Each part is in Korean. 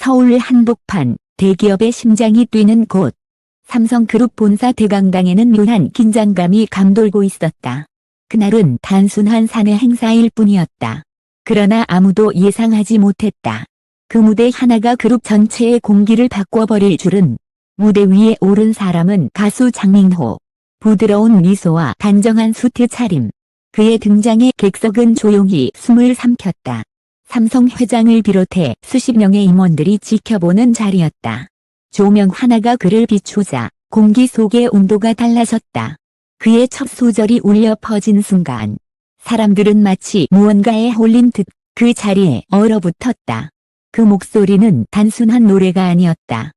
서울 한복판, 대기업의 심장이 뛰는 곳. 삼성그룹 본사 대강당에는 묘한 긴장감이 감돌고 있었다. 그날은 단순한 사내 행사일 뿐이었다. 그러나 아무도 예상하지 못했다. 그 무대 하나가 그룹 전체의 공기를 바꿔버릴 줄은. 무대 위에 오른 사람은 가수 장민호. 부드러운 미소와 단정한 수트 차림. 그의 등장에 객석은 조용히 숨을 삼켰다. 삼성 회장을 비롯해 수십 명의 임원들이 지켜보는 자리였다. 조명 하나가 그를 비추자 공기 속의 온도가 달라졌다. 그의 첫 소절이 울려 퍼진 순간 사람들은 마치 무언가에 홀린 듯 그 자리에 얼어붙었다. 그 목소리는 단순한 노래가 아니었다.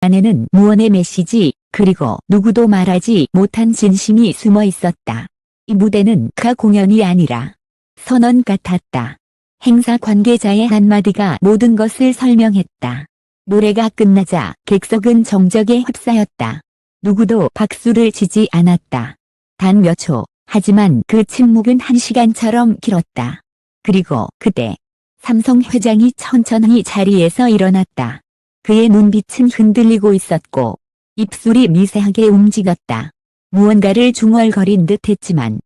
안에는 무언의 메시지 그리고 누구도 말하지 못한 진심이 숨어 있었다. 이 무대는 가 공연이 아니라 선언 같았다. 행사 관계자의 한마디가 모든 것을 설명했다. 노래가 끝나자 객석은 정적에 휩싸였다. 누구도 박수를 치지 않았다. 단 몇 초, 하지만 그 침묵은 한 시간처럼 길었다. 그리고 그때 삼성 회장이 천천히 자리에서 일어났다. 그의 눈빛은 흔들리고 있었고 입술이 미세하게 움직였다. 무언가를 중얼거린 듯 했지만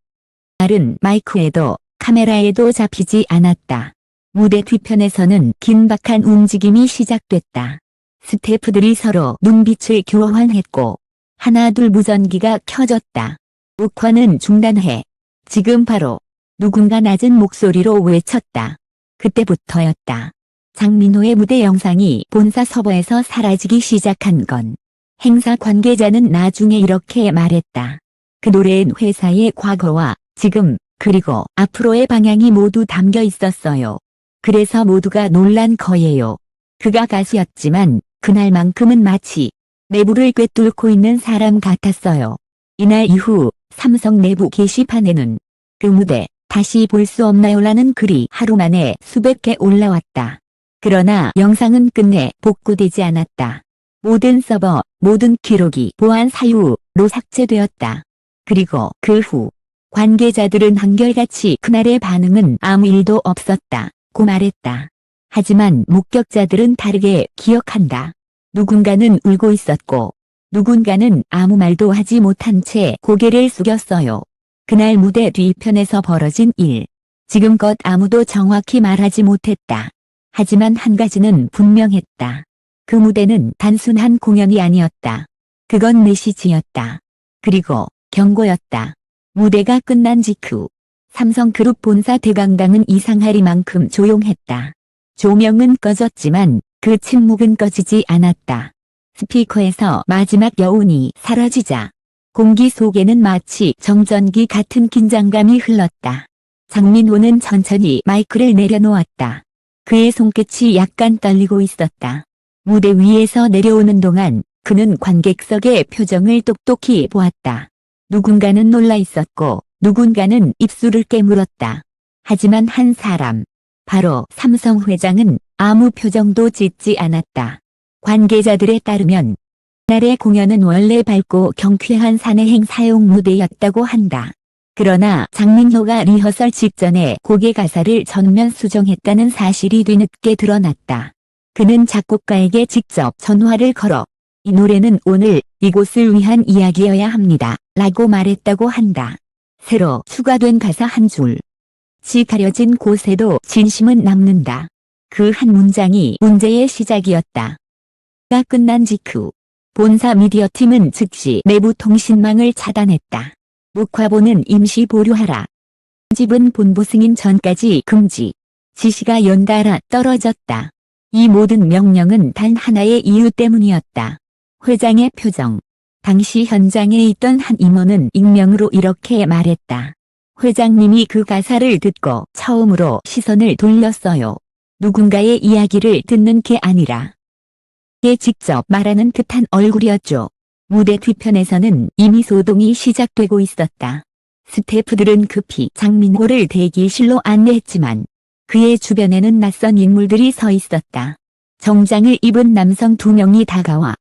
말은 마이크에도 카메라에도 잡히지 않았다. 무대 뒤편에서는 긴박한 움직임이 시작됐다. 스태프들이 서로 눈빛을 교환했고 하나둘 무전기가 켜졌다. 녹화는 중단해. 지금 바로. 누군가 낮은 목소리로 외쳤다. 그때부터였다. 장민호의 무대 영상이 본사 서버에서 사라지기 시작한 건. 행사 관계자는 나중에 이렇게 말했다. 그 노래엔 회사의 과거와 지금 그리고 앞으로의 방향이 모두 담겨 있었어요. 그래서 모두가 놀란 거예요. 그가 가수였지만 그날만큼은 마치 내부를 꿰뚫고 있는 사람 같았어요. 이날 이후 삼성 내부 게시판에는 그 무대 다시 볼 수 없나요라는 글이 하루 만에 수백 개 올라왔다. 그러나 영상은 끝내 복구되지 않았다. 모든 서버, 모든 기록이 보안 사유로 삭제되었다. 그리고 그 후 관계자들은 한결같이 그날의 반응은 아무 일도 없었다고 말했다. 하지만 목격자들은 다르게 기억한다. 누군가는 울고 있었고 누군가는 아무 말도 하지 못한 채 고개를 숙였어요. 그날 무대 뒤편에서 벌어진 일. 지금껏 아무도 정확히 말하지 못했다. 하지만 한 가지는 분명했다. 그 무대는 단순한 공연이 아니었다. 그건 메시지였다. 그리고 경고였다. 무대가 끝난 직후 삼성그룹 본사 대강당은 이상하리만큼 조용했다. 조명은 꺼졌지만 그 침묵은 꺼지지 않았다. 스피커에서 마지막 여운이 사라지자 공기 속에는 마치 정전기 같은 긴장감이 흘렀다. 장민호는 천천히 마이크를 내려놓았다. 그의 손끝이 약간 떨리고 있었다. 무대 위에서 내려오는 동안 그는 관객석의 표정을 똑똑히 보았다. 누군가는 놀라 있었고 누군가는 입술을 깨물었다. 하지만 한 사람, 바로 삼성 회장은 아무 표정도 짓지 않았다. 관계자들에 따르면 날의 공연은 원래 밝고 경쾌한 사내 행사용 무대였다고 한다. 그러나 장민호가 리허설 직전에 곡의 가사를 전면 수정했다는 사실이 뒤늦게 드러났다. 그는 작곡가에게 직접 전화를 걸어 이 노래는 오늘 이곳을 위한 이야기여야 합니다. 라고 말했다고 한다. 새로 추가된 가사 한 줄. 지 가려진 곳에도 진심은 남는다. 그 한 문장이 문제의 시작이었다. 가 끝난 직후 본사 미디어팀은 즉시 내부 통신망을 차단했다. 녹화본은 임시 보류하라. 편집은 본부 승인 전까지 금지. 지시가 연달아 떨어졌다. 이 모든 명령은 단 하나의 이유 때문이었다. 회장의 표정. 당시 현장에 있던 한 임원은 익명으로 이렇게 말했다. 회장님이 그 가사를 듣고 처음으로 시선을 돌렸어요. 누군가의 이야기를 듣는 게 아니라 게 직접 말하는 듯한 얼굴이었죠. 무대 뒤편에서는 이미 소동이 시작되고 있었다. 스태프들은 급히 장민호를 대기실로 안내했지만 그의 주변에는 낯선 인물들이 서 있었다. 정장을 입은 남성 2명이 다가와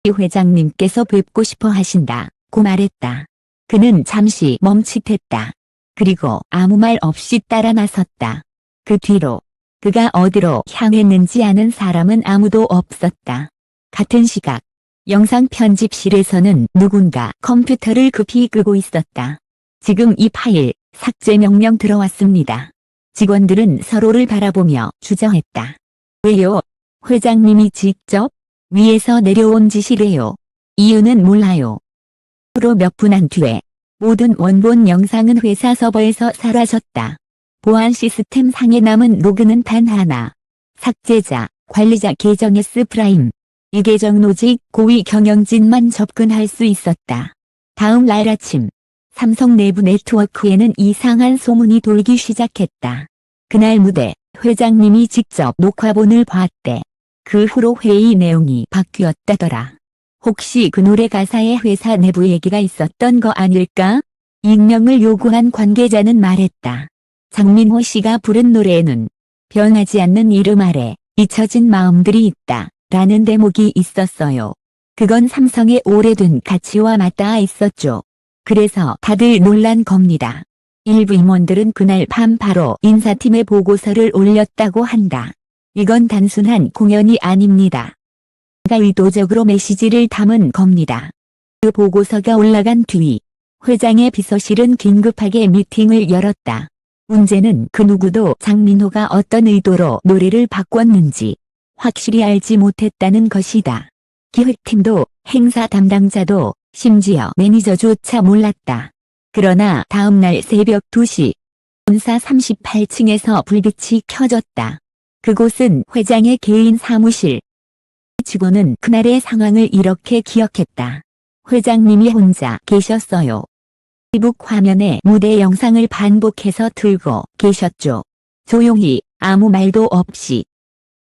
이 회장님께서 뵙고 싶어 하신다고 말했다. 그는 잠시 멈칫했다. 그리고 아무 말 없이 따라 나섰다. 그 뒤로 그가 어디로 향했는지 아는 사람은 아무도 없었다. 같은 시각 영상 편집실에서는 누군가 컴퓨터를 급히 끄고 있었다. 지금 이 파일 삭제 명령 들어왔습니다. 직원들은 서로를 바라보며 주저했다. 왜요? 회장님이 직접 위에서 내려온 지시래요. 이유는 몰라요. 프로 몇 분 안 뒤에 모든 원본 영상은 회사 서버에서 사라졌다. 보안 시스템 상에 남은 로그는 단 하나. 삭제자, 관리자 계정 S 프라임. 이 계정 오직 고위 경영진만 접근할 수 있었다. 다음 날 아침, 삼성 내부 네트워크에는 이상한 소문이 돌기 시작했다. 그날 무대, 회장님이 직접 녹화본을 봤대. 그 후로 회의 내용이 바뀌었다더라. 혹시 그 노래 가사에 회사 내부 얘기가 있었던 거 아닐까? 익명을 요구한 관계자는 말했다. 장민호 씨가 부른 노래에는 변하지 않는 이름 아래 잊혀진 마음들이 있다. 라는 대목이 있었어요. 그건 삼성의 오래된 가치와 맞닿아 있었죠. 그래서 다들 놀란 겁니다. 일부 임원들은 그날 밤 바로 인사팀에 보고서를 올렸다고 한다. 이건 단순한 공연이 아닙니다. 그가 의도적으로 메시지를 담은 겁니다. 그 보고서가 올라간 뒤 회장의 비서실은 긴급하게 미팅을 열었다. 문제는 그 누구도 장민호가 어떤 의도로 노래를 바꿨는지 확실히 알지 못했다는 것이다. 기획팀도 행사 담당자도 심지어 매니저조차 몰랐다. 그러나 다음날 새벽 2시 본사 38층에서 불빛이 켜졌다. 그곳은 회장의 개인 사무실. 직원은 그날의 상황을 이렇게 기억했다. 회장님이 혼자 계셨어요. 페이스북 화면에 무대 영상을 반복해서 틀고 계셨죠. 조용히 아무 말도 없이.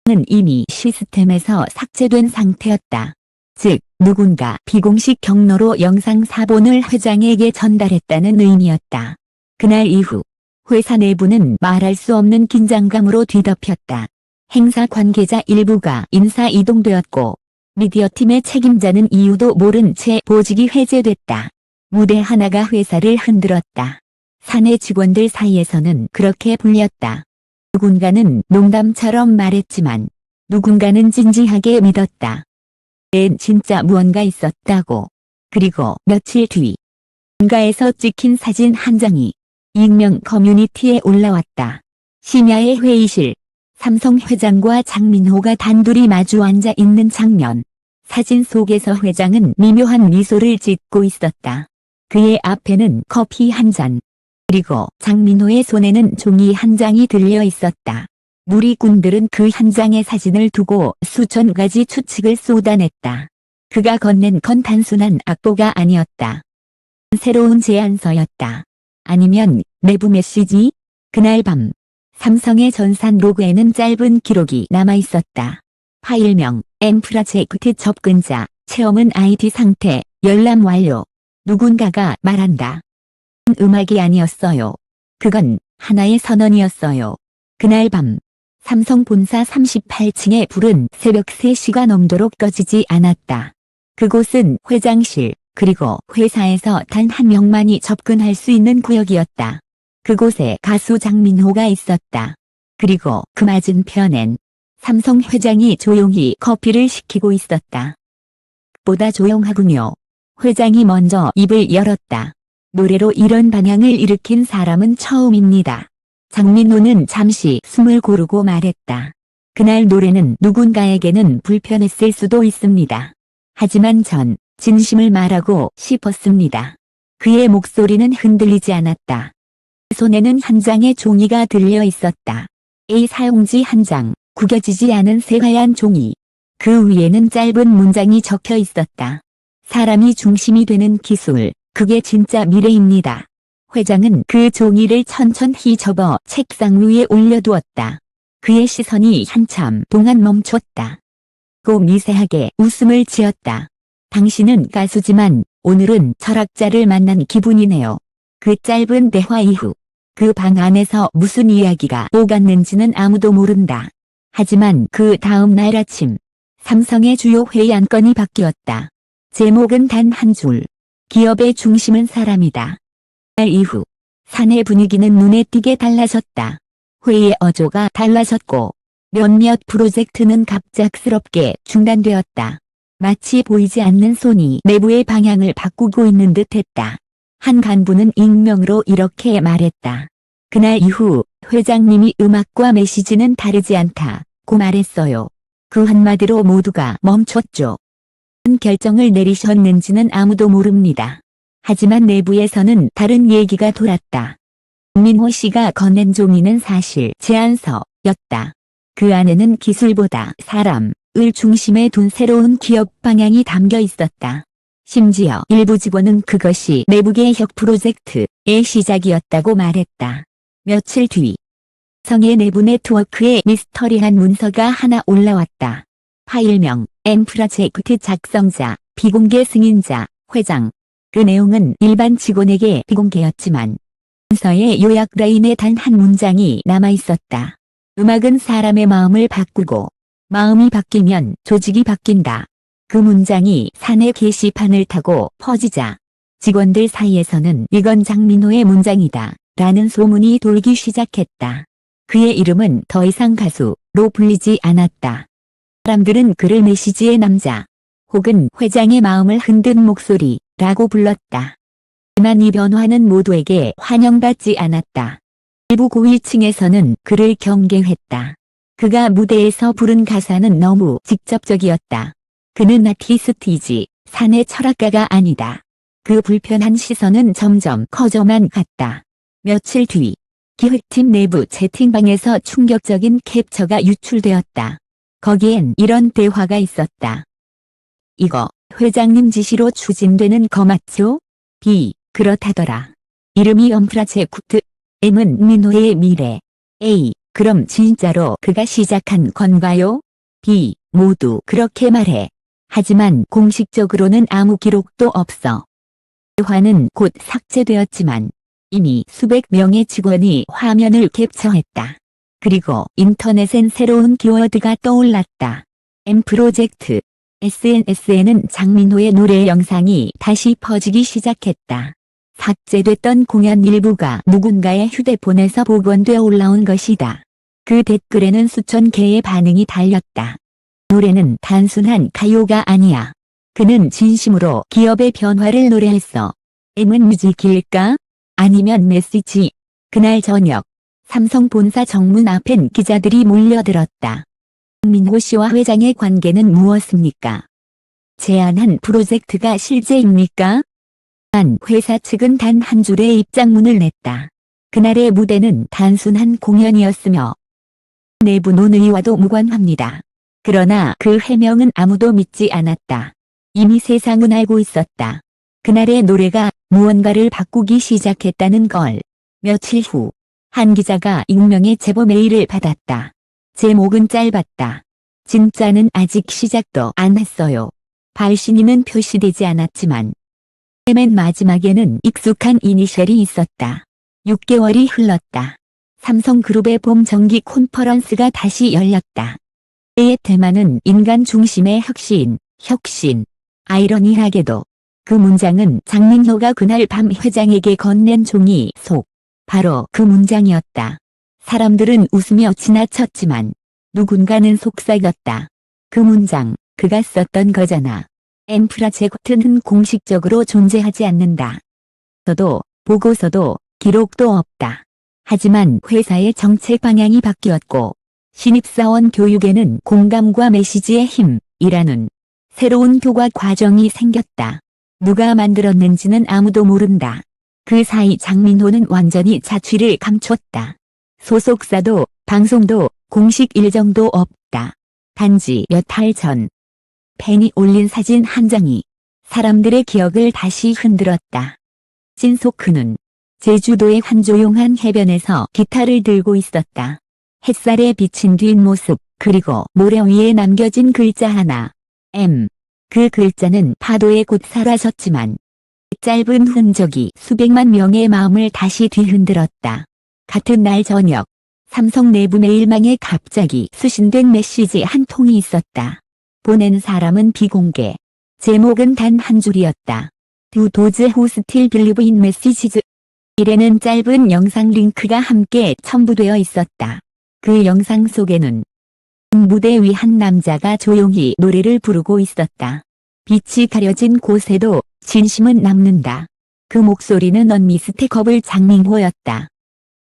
는 이미 시스템에서 삭제된 상태였다. 즉 누군가 비공식 경로로 영상 사본을 회장에게 전달했다는 의미였다. 그날 이후 회사 내부는 말할 수 없는 긴장감으로 뒤덮였다. 행사 관계자 일부가 인사 이동되었고 미디어팀의 책임자는 이유도 모른 채 보직이 해제됐다. 무대 하나가 회사를 흔들었다. 사내 직원들 사이에서는 그렇게 불렸다. 누군가는 농담처럼 말했지만 누군가는 진지하게 믿었다. 엔 진짜 무언가 있었다고. 그리고 며칠 뒤 본가에서 찍힌 사진 한 장이 익명 커뮤니티에 올라왔다. 심야의 회의실, 삼성 회장과 장민호가 단둘이 마주 앉아 있는 장면. 사진 속에서 회장은 미묘한 미소를 짓고 있었다. 그의 앞에는 커피 한 잔. 그리고 장민호의 손에는 종이 한 장이 들려 있었다. 누리꾼들은 그 한 장의 사진을 두고 수천 가지 추측을 쏟아냈다. 그가 건넨 건 단순한 악보가 아니었다. 새로운 제안서였다. 아니면 내부 메시지? 그날 밤 삼성의 전산 로그에는 짧은 기록이 남아있었다. 파일명, 엠프라젝트 접근자, 체험은 IT 상태, 열람 완료. 누군가가 말한다. 음악이 아니었어요. 그건 하나의 선언이었어요. 그날 밤 삼성 본사 38층의 불은 새벽 3시가 넘도록 꺼지지 않았다. 그곳은 회장실 그리고 회사에서 단 한 명만이 접근할 수 있는 구역이었다. 그곳에 가수 장민호가 있었다. 그리고 그 맞은편엔 삼성 회장이 조용히 커피를 시키고 있었다. 보다 조용하군요. 회장이 먼저 입을 열었다. 노래로 이런 반향을 일으킨 사람은 처음입니다. 장민호는 잠시 숨을 고르고 말했다. 그날 노래는 누군가에게는 불편했을 수도 있습니다. 하지만 전 진심을 말하고 싶었습니다. 그의 목소리는 흔들리지 않았다. 손에는 한 장의 종이가 들려 있었다. A 사용지 한 장, 구겨지지 않은 새하얀 종이. 그 위에는 짧은 문장이 적혀 있었다. 사람이 중심이 되는 기술, 그게 진짜 미래입니다. 회장은 그 종이를 천천히 접어 책상 위에 올려두었다. 그의 시선이 한참 동안 멈췄다. 고 미세하게 웃음을 지었다. 당신은 가수지만 오늘은 철학자를 만난 기분이네요. 그 짧은 대화 이후 그 방 안에서 무슨 이야기가 오갔는지는 아무도 모른다. 하지만 그 다음 날 아침 삼성의 주요 회의 안건이 바뀌었다. 제목은 단 한 줄. 기업의 중심은 사람이다. 날 이후 사내 분위기는 눈에 띄게 달라졌다. 회의의 어조가 달라졌고 몇몇 프로젝트는 갑작스럽게 중단되었다. 마치 보이지 않는 손이 내부의 방향을 바꾸고 있는 듯했다. 한 간부는 익명으로 이렇게 말했다. 그날 이후 회장님이 음악과 메시지는 다르지 않다고 말했어요. 그 한마디로 모두가 멈췄죠. 무슨 결정을 내리셨는지는 아무도 모릅니다. 하지만 내부에서는 다른 얘기가 돌았다. 민호 씨가 건넨 종이는 사실 제안서였다. 그 안에는 기술보다 사람을 중심에 둔 새로운 기업 방향이 담겨 있었다. 심지어 일부 직원은 그것이 내부 개혁 프로젝트의 시작이었다고 말했다. 며칠 뒤 성의 내부 네트워크에 미스터리한 문서가 하나 올라왔다. 파일명 M 프로젝트 작성자, 비공개 승인자, 회장. 그 내용은 일반 직원에게 비공개였지만 문서의 요약 라인에 단 한 문장이 남아있었다. 음악은 사람의 마음을 바꾸고 마음이 바뀌면 조직이 바뀐다. 그 문장이 사내 게시판을 타고 퍼지자 직원들 사이에서는 이건 장민호의 문장이다 라는 소문이 돌기 시작했다. 그의 이름은 더 이상 가수로 불리지 않았다. 사람들은 그를 메시지의 남자 혹은 회장의 마음을 흔든 목소리라고 불렀다. 하지만 이 변화는 모두에게 환영받지 않았다. 일부 고위층에서는 그를 경계했다. 그가 무대에서 부른 가사는 너무 직접적이었다. 그는 아티스트이지 사내 철학가가 아니다. 그 불편한 시선은 점점 커져만 갔다. 며칠 뒤 기획팀 내부 채팅방에서 충격적인 캡처가 유출되었다. 거기엔 이런 대화가 있었다. 이거 회장님 지시로 추진되는 거 맞죠? B. 그렇다더라. 이름이 엄프라제쿠트. M은 민호의 미래. A. 그럼 진짜로 그가 시작한 건가요? B. 모두 그렇게 말해. 하지만 공식적으로는 아무 기록도 없어. 대화는 곧 삭제되었지만 이미 수백 명의 직원이 화면을 캡처했다. 그리고 인터넷엔 새로운 키워드가 떠올랐다. M 프로젝트. SNS에는 장민호의 노래 영상이 다시 퍼지기 시작했다. 삭제됐던 공연 일부가 누군가의 휴대폰에서 복원돼 올라온 것이다. 그 댓글에는 수천 개의 반응이 달렸다. 노래는 단순한 가요가 아니야. 그는 진심으로 기업의 변화를 노래했어. M은 뮤직일까? 아니면 메시지? 그날 저녁 삼성 본사 정문 앞엔 기자들이 몰려들었다. 장민호 씨와 회장의 관계는 무엇입니까? 제안한 프로젝트가 실제입니까? 회사 측은 단 한 줄의 입장문을 냈다. 그날의 무대는 단순한 공연이었으며 내부 논의와도 무관합니다. 그러나 그 해명은 아무도 믿지 않았다. 이미 세상은 알고 있었다. 그날의 노래가 무언가를 바꾸기 시작했다는 걸. 며칠 후 한 기자가 익명의 제보 메일을 받았다. 제목은 짧았다. 진짜는 아직 시작도 안 했어요. 발신인은 표시되지 않았지만 맨 마지막에는 익숙한 이니셜이 있었다. 6개월이 흘렀다. 삼성그룹의 봄 정기 콘퍼런스가 다시 열렸다. 그의 테마는 인간 중심의 혁신. 아이러니하게도 그 문장은 장민호가 그날 밤 회장에게 건넨 종이 속. 바로 그 문장이었다. 사람들은 웃으며 지나쳤지만 누군가는 속삭였다. 그 문장, 그가 썼던 거잖아. M 프로젝트는 공식적으로 존재하지 않는다. 보고서도 기록도 없다. 하지만 회사의 정책 방향이 바뀌었고 신입사원 교육에는 공감과 메시지의 힘이라는 새로운 교과 과정이 생겼다. 누가 만들었는지는 아무도 모른다. 그 사이 장민호는 완전히 자취를 감췄다. 소속사도 방송도 공식 일정도 없다. 단지 몇 달 전 팬이 올린 사진 한 장이 사람들의 기억을 다시 흔들었다. 진소크는 제주도의 한 조용한 해변에서 기타를 들고 있었다. 햇살에 비친 뒷모습 그리고 모래 위에 남겨진 글자 하나. M. 그 글자는 파도에 곧 사라졌지만 짧은 흔적이 수백만 명의 마음을 다시 뒤흔들었다. 같은 날 저녁 삼성 내부 메일망에 갑자기 수신된 메시지 한 통이 있었다. 보낸 사람은 비공개. 제목은 단 한 줄이었다. Do those who still believe in messages. 이에는 짧은 영상 링크가 함께 첨부되어 있었다. 그 영상 속에는 무대 위 한 남자가 조용히 노래를 부르고 있었다. 빛이 가려진 곳에도 진심은 남는다. 그 목소리는 언미스테커블 장민호였다.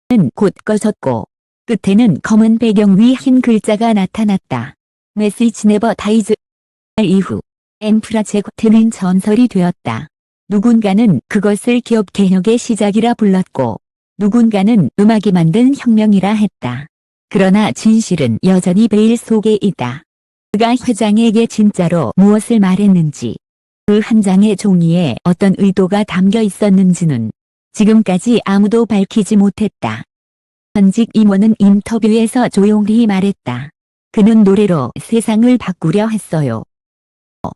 는 곧 꺼졌고 끝에는 검은 배경 위 흰 글자가 나타났다. 메시지 네버 다이즈. 이후 엠프라제고트는 전설이 되었다. 누군가는 그것을 기업 개혁의 시작이라 불렀고 누군가는 음악이 만든 혁명이라 했다. 그러나 진실은 여전히 베일 속에 있다. 그가 회장에게 진짜로 무엇을 말했는지, 그 한 장의 종이에 어떤 의도가 담겨 있었는지는 지금까지 아무도 밝히지 못했다. 현직 임원은 인터뷰에서 조용히 말했다. 그는 노래로 세상을 바꾸려 했어요.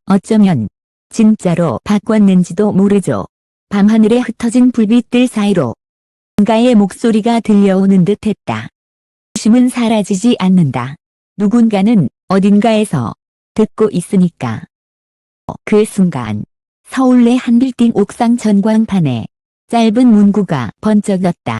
어쩌면 진짜로 바꿨는지도 모르죠. 밤하늘에 흩어진 불빛들 사이로 누군가의 목소리가 들려오는 듯했다. 심은 사라지지 않는다. 누군가는 어딘가에서 듣고 있으니까. 그 순간 서울 내 한 빌딩 옥상 전광판에 짧은 문구가 번쩍였다.